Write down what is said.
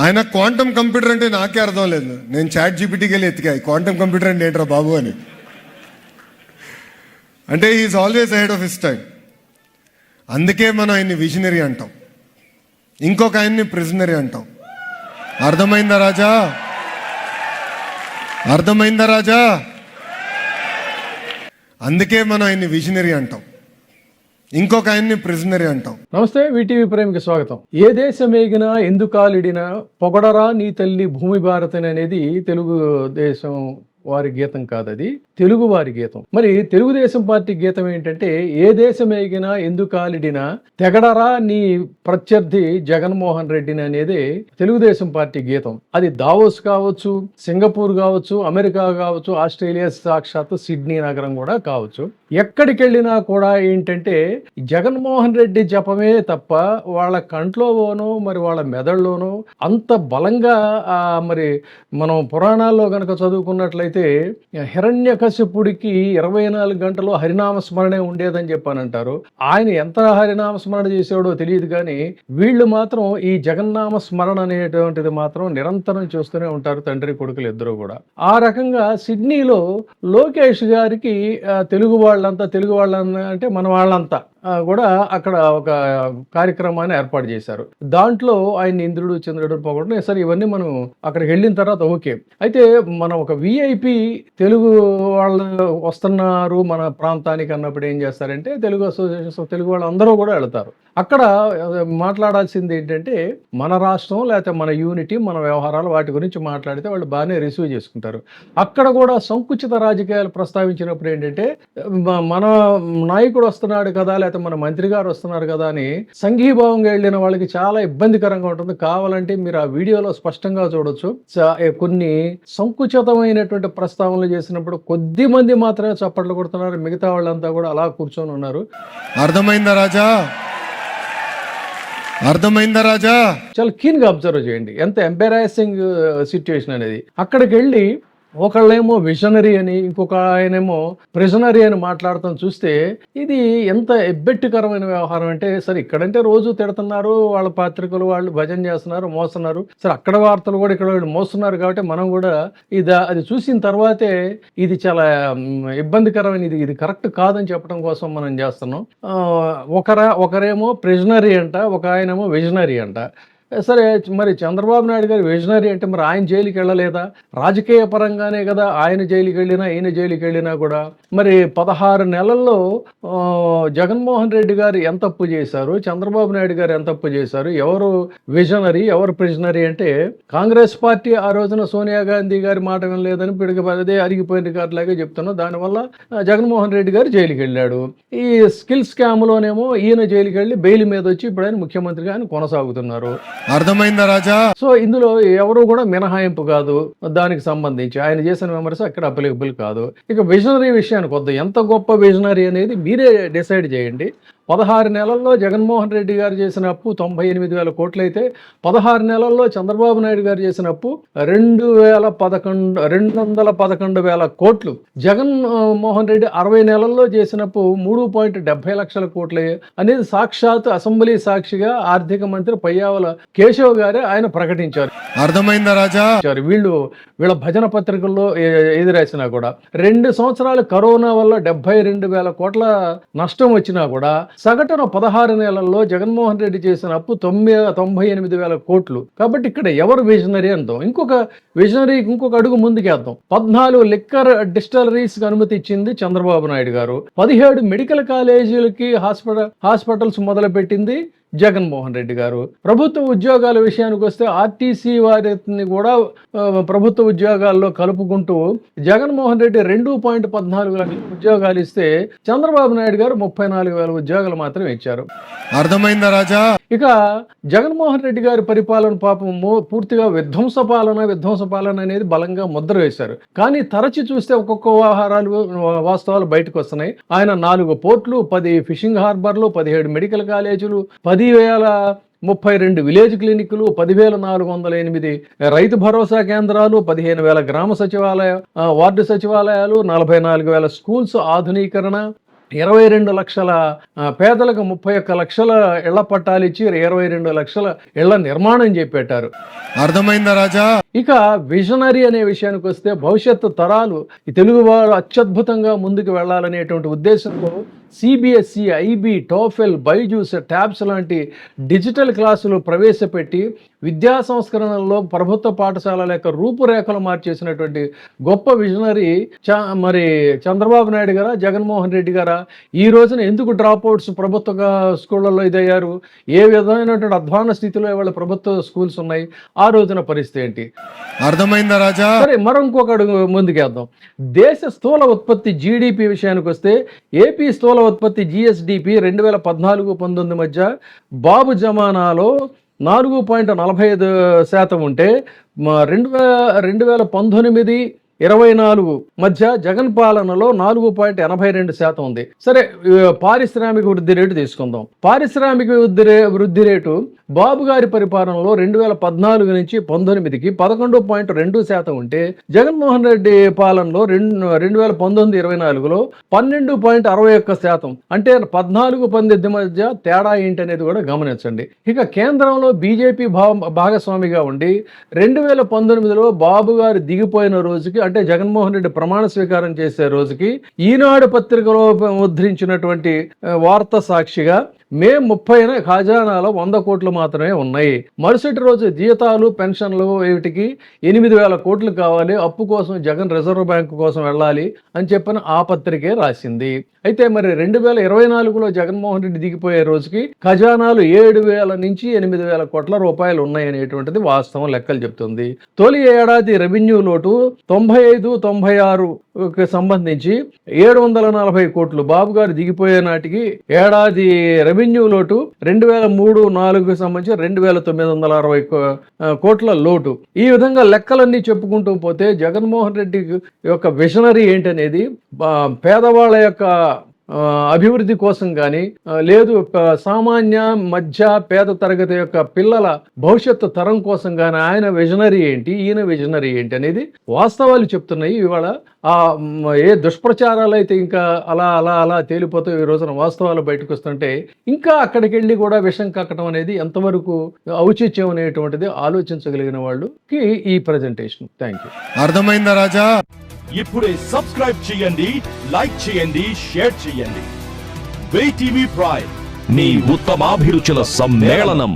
ఆయన quantum computer అంటే నాకే అర్థం లేదు. నేను చాట్ జీపీటీకి వెళ్ళి ఎత్తికా క్వాంటమ్ కంప్యూటర్ అంటే ఏంట్రా బాబు అని. అంటే is always ahead of his time. అందుకే మనం ఆయన్ని విజనరీ అంటాం, ఇంకొక ఆయన్ని ప్రిజనరీ అంటాం. అర్థమైందా రాజా? అర్థమైందా రాజా? అందుకే మనం ఆయన్ని విజనరీ అంటాం, ఇంకొక ఆయన్ని ప్రిజనరీ అంటాం. నమస్తే, వీటీవీ ప్రేమికి స్వాగతం. ఏ దేశమేగినా ఎందుకాలిడినా పొగడరా నీ తల్లి భూమి భారతని అనేది తెలుగు దేశం వారి గీతం కాదు, అది తెలుగు వారి గీతం. మరి తెలుగుదేశం పార్టీ గీతం ఏంటంటే, ఏ దేశమేగినా ఎందుకాలిడినా తెగడరా నీ ప్రత్యర్థి జగన్మోహన్ రెడ్డిని అనేది తెలుగుదేశం పార్టీ గీతం. అది దావోస్ కావచ్చు, సింగపూర్ కావచ్చు, అమెరికా కావచ్చు, ఆస్ట్రేలియా, సాక్షాత్తు సిడ్నీ నగరం కూడా కావచ్చు. ఎక్కడికి వెళ్ళినా కూడా ఏంటంటే జగన్మోహన్ రెడ్డి జపమే తప్ప వాళ్ళ కంట్లోనో మరి వాళ్ళ మెదడులోనో అంత బలంగా మరి మనం పురాణాల్లో గనక చదువుకున్నట్లయితే హిరణ్యకశిపుడికి 24 గంటలు హరినామ స్మరణే ఉండేదని చెప్పానంటారు. ఆయన ఎంత హరినామ స్మరణ చేసాడో తెలియదు, కానీ వీళ్ళు మాత్రం ఈ జగన్నామ స్మరణ అనేటువంటిది మాత్రం నిరంతరం చూస్తూనే ఉంటారు, తండ్రి కొడుకులు ఇద్దరు కూడా. ఆ రకంగా సిడ్నీలో లోకేష్ గారికి తెలుగు వాళ్ళంతా అంటే మన వాళ్ళంతా కూడా అక్కడ ఒక కార్యక్రమాన్ని ఏర్పాటు చేశారు. దాంట్లో ఆయన ఇంద్రుడు చంద్రుడు పొగడం సరే, ఇవన్నీ మనం అక్కడికి వెళ్ళిన తర్వాత ఓకే. అయితే మనం ఒక విఐపి తెలుగు వాళ్ళు వస్తున్నారు మన ప్రాంతానికి అన్నప్పుడు ఏం చేస్తారంటే, తెలుగు అసోసియేషన్స్ తెలుగు వాళ్ళు అందరూ కూడా వెళతారు. అక్కడ మాట్లాడాల్సింది ఏంటంటే, మన రాష్ట్రం లేకపోతే మన యూనిటీ, మన వ్యవహారాలు వాటి గురించి మాట్లాడితే వాళ్ళు బాగానే రిసీవ్ చేసుకుంటారు. అక్కడ కూడా సంకుచిత రాజకీయాలు ప్రస్తావించినప్పుడు ఏంటంటే, మన నాయకుడు వస్తున్నాడు కదా, లేకపోతే మన మంత్రి గారు వస్తున్నారు కదా అని సంఘీభావంగా వెళ్ళిన వాళ్ళకి చాలా ఇబ్బందికరంగా ఉంటుంది. కావాలంటే మీరు ఆ వీడియోలో స్పష్టంగా చూడొచ్చు. కొన్ని సంకుచితమైనటువంటి ప్రస్తావనలు చేసినప్పుడు కొద్ది మంది మాత్రమే చప్పట్లు కొడుతున్నారు, మిగతా వాళ్ళంతా కూడా అలా కూర్చొని ఉన్నారు. అర్థమైందా రాజా? అర్థమైందా రాజా? చాలా కీన్ గా అబ్జర్వ్ చేయండి ఎంత ఎంబారాసింగ్ సిచ్యువేషన్ అనేది. అక్కడికి వెళ్ళి ఒకళ్ళేమో విజనరీ అని, ఇంకొక ఆయనేమో ప్రిజనరీ అని మాట్లాడతాం చూస్తే ఇది ఎంత ఎబ్బెట్టుకరమైన వ్యవహారం అంటే, సరే ఇక్కడంటే రోజు తిడుతున్నారు, వాళ్ళ పత్రికలు వాళ్ళు భజన చేస్తున్నారు, మోస్తున్నారు, సరే అక్కడ వార్తలు కూడా ఇక్కడ మోస్తున్నారు కాబట్టి మనం కూడా అది చూసిన తర్వాతే ఇది చాలా ఇబ్బందికరమైన, ఇది కరెక్ట్ కాదని చెప్పడం కోసం మనం చేస్తున్నాం. ఒకరేమో ప్రిజనరీ అంట, ఒక ఆయనేమో విజనరీ అంట. సరే, మరి చంద్రబాబు నాయుడు గారు విజనరీ అంటే మరి ఆయన జైలుకి వెళ్ళలేదా? రాజకీయ పరంగానే కదా ఆయన జైలుకి వెళ్ళినా, ఈయన జైలుకి వెళ్ళినా కూడా. మరి 16 నెలల్లో జగన్మోహన్ రెడ్డి గారు ఎంత తప్పు చేశారు, చంద్రబాబు నాయుడు గారు ఎంత తప్పు చేశారు, ఎవరు విజనరీ ఎవరు ప్రిజనరీ అంటే, కాంగ్రెస్ పార్టీ ఆ రోజున సోనియా గాంధీ గారి మాట వినలేదని పిడకపదే అరిగిపోయిన రికార్డులాగే చెప్తున్నాం. దానివల్ల జగన్మోహన్ రెడ్డి గారు జైలుకి వెళ్ళాడు. ఈ స్కిల్ స్కామ్లోనేమో ఈయన జైలుకి వెళ్ళి బెయిల్ మీద వచ్చి ఇప్పుడు ఆయన ముఖ్యమంత్రిగా ఆయన కొనసాగుతున్నారు. అర్థమైందా రాజా? సో ఇందులో ఎవరు కూడా మినహాయింపు కాదు. దానికి సంబంధించి ఆయన చేసిన విమర్శ అక్కడ అప్లికబుల్ కాదు. ఇక విజనరీ విషయానికి వద్దాం. ఎంత గొప్ప విజనరీ అనేది మీరే డిసైడ్ చేయండి. 16 నెలల్లో జగన్మోహన్ రెడ్డి గారు చేసిన అప్పు 98,000 కోట్లు అయితే, 16 నెలల్లో చంద్రబాబు నాయుడు గారు చేసిన అప్పు 211,000 కోట్లు. జగన్మోహన్ రెడ్డి 60 నెలల్లో చేసినప్పు 3.70 లక్షల కోట్లు అనేది సాక్షాత్ అసెంబ్లీ సాక్షిగా ఆర్థిక మంత్రి పయ్యావుల కేశవ్ గారే ఆయన ప్రకటించారు. అర్థమైందా రాజా? వీళ్ళ భజన పత్రికల్లో ఏది రాసినా కూడా 2 సంవత్సరాలు కరోనా వల్ల 72,000 కోట్ల నష్టం వచ్చినా కూడా సగటున 16 నెలల్లో జగన్మోహన్ రెడ్డి చేసిన అప్పు 98,000 కోట్లు. కాబట్టి ఇక్కడ ఎవరు విజనరీ అంటాం. ఇంకొక విజనరీకి ఇంకొక అడుగు ముందుకేద్దాం. 14 లిక్కర్ డిస్టిలరీస్ కి అనుమతి ఇచ్చింది చంద్రబాబు నాయుడు గారు. 17 మెడికల్ కాలేజీలకి హాస్పిటల్స్ మొదలుపెట్టింది జగన్మోహన్ రెడ్డి గారు. ప్రభుత్వ ఉద్యోగాల విషయానికి వస్తే ఆర్టీసీ వారిని కూడా ప్రభుత్వ ఉద్యోగాల్లో కలుపుకుంటూ జగన్మోహన్ రెడ్డి 2.14 లక్షల ఉద్యోగాలు ఇస్తే, చంద్రబాబు నాయుడు గారు 34,000 ఉద్యోగాలు మాత్రం ఇచ్చారు. అర్థమైందా రాజా? ఇక జగన్మోహన్ రెడ్డి గారి పరిపాలన పాపం పూర్తిగా విధ్వంస పాలన అనేది బలంగా ముద్ర వేశారు. కానీ తరచి చూస్తే ఒక్కొక్క వాస్తవాలు బయటకు వస్తున్నాయి. ఆయన 4 పోర్ట్లు, 10 ఫిషింగ్ హార్బర్లు, 17 మెడికల్ కాలేజీలు, 10,032 విలేజ్ క్లినిక్లు, 10,408 రైతు భరోసా కేంద్రాలు, 15,000 గ్రామ సచివాలయ వార్డు సచివాలయాలు, 44,000 స్కూల్స్ ఆధునీకరణ, 22 లక్షల పేదలకు 31 లక్షల ఇళ్ల పట్టాలు ఇచ్చి 22 లక్షల ఇళ్ల నిర్మాణం చేపట్టారు. అర్థమైందా రాజా? ఇక విజనరీ అనే విషయానికి వస్తే భవిష్యత్తు తరాలు ఈ తెలుగు వారు అత్యద్భుతంగా ముందుకు వెళ్ళాలనేటువంటి ఉద్దేశంతో CBSE, IB, TOEFL, Byju's, tabs లాంటి డిజిటల్ క్లాసులు ప్రవేశపెట్టి విద్యా సంస్కరణల్లో ప్రభుత్వ పాఠశాలల యొక్క రూపురేఖలు మార్చేసినటువంటి గొప్ప విజనరీ మరి చంద్రబాబు నాయుడు గారా, జగన్మోహన్ రెడ్డి గారా? ఈ రోజున ఎందుకు డ్రాప్ అవుట్స్ ప్రభుత్వ స్కూళ్ళల్లో ఇదయ్యారు? ఏ విధమైనటువంటి అధ్వాన స్థితిలో ఇవాళ ప్రభుత్వ స్కూల్స్ ఉన్నాయి? ఆ రోజున పరిస్థితి ఏంటి? అర్థమైందా రాజా? సరే, మరొక అడుగు ముందుకేద్దాం. దేశ స్థూల ఉత్పత్తి జీడిపి విషయానికి వస్తే ఏపీ స్థూల ఉత్పత్తి జిఎస్డిపి 2014-19 మధ్య బాబు జమానాలో 4.45% ఉంటే 2019-24 మధ్య జగన్ పాలనలో 4.82% ఉంది. సరే, పారిశ్రామిక వృద్ధి రేటు తీసుకుందాం. పారిశ్రామిక వృద్ధి రేటు బాబు గారి పరిపాలనలో 2014 నుంచి 19కి 11.2% ఉంటే జగన్మోహన్ రెడ్డి పాలనలో 2019-24లో 12.61%. అంటే 14-18 మధ్య తేడా ఏంటి అనేది కూడా గమనించండి. ఇక కేంద్రంలో బీజేపీ భాగస్వామిగా ఉండి 2019లో బాబు గారు దిగిపోయిన రోజుకి, అంటే జగన్మోహన్ రెడ్డి ప్రమాణ స్వీకారం చేసే రోజుకి ఈనాడు పత్రికలో ముద్రించినటువంటి వార్త సాక్షిగా మే 30న ఖజానాలో 100 కోట్లు మాత్రమే ఉన్నాయి. మరుసటి రోజు జీతాలు, పెన్షన్లు వీటికి 8,000 కోట్లు కావాలి, అప్పు కోసం జగన్ రిజర్వ్ బ్యాంకు కోసం వెళ్ళాలి అని చెప్పిన ఆ పత్రికే రాసింది. అయితే మరి 2024లో జగన్మోహన్ రెడ్డి దిగిపోయే రోజుకి ఖజానాలు 7,000 నుంచి 8,000 కోట్ల రూపాయలు ఉన్నాయనేటువంటిది వాస్తవం, లెక్కలు చెప్తుంది. తొలి ఏడాది రెవెన్యూ లోటు 95-96కి సంబంధించి 740 కోట్లు, బాబు గారు దిగిపోయే నాటికి ఏడాది రెవెన్యూ లోటు 2003-04కి సంబంధించి 2,960 కోట్ల లోటు. ఈ విధంగా లెక్కలన్నీ చెప్పుకుంటూ పోతే జగన్మోహన్ రెడ్డి యొక్క విజనరీ ఏంటనేది పేదవాళ్ళ యొక్క అభివృద్ధి కోసం కానీ, లేదు సామాన్య మధ్య పేద తరగతి యొక్క పిల్లల భవిష్యత్తు తరం కోసం కానీ ఆయన విజనరీ ఏంటి, ఈయన విజనరీ ఏంటి అనేది వాస్తవాలు చెప్తున్నాయి. ఇవాళ ఏ దుష్ప్రచారాలు అయితే ఇంకా అలా అలా అలా తేలిపోతూ ఈ రోజున వాస్తవాలు బయటకు వస్తుంటే ఇంకా అక్కడికి వెళ్ళి కూడా విషం కక్కడం అనేది ఎంతవరకు ఔచిత్యం అనేటువంటిది ఆలోచించగలిగిన వాళ్ళకి ఈ ప్రజెంటేషన్. Thank you. అర్థమైందా రాజా? ఇప్పుడే సబ్స్క్రైబ్ చేయండి, లైక్ చేయండి, షేర్ చేయండి. VTV ప్రైమ్, మీ ఉత్తమాభిరుచుల సమ్మేళనం.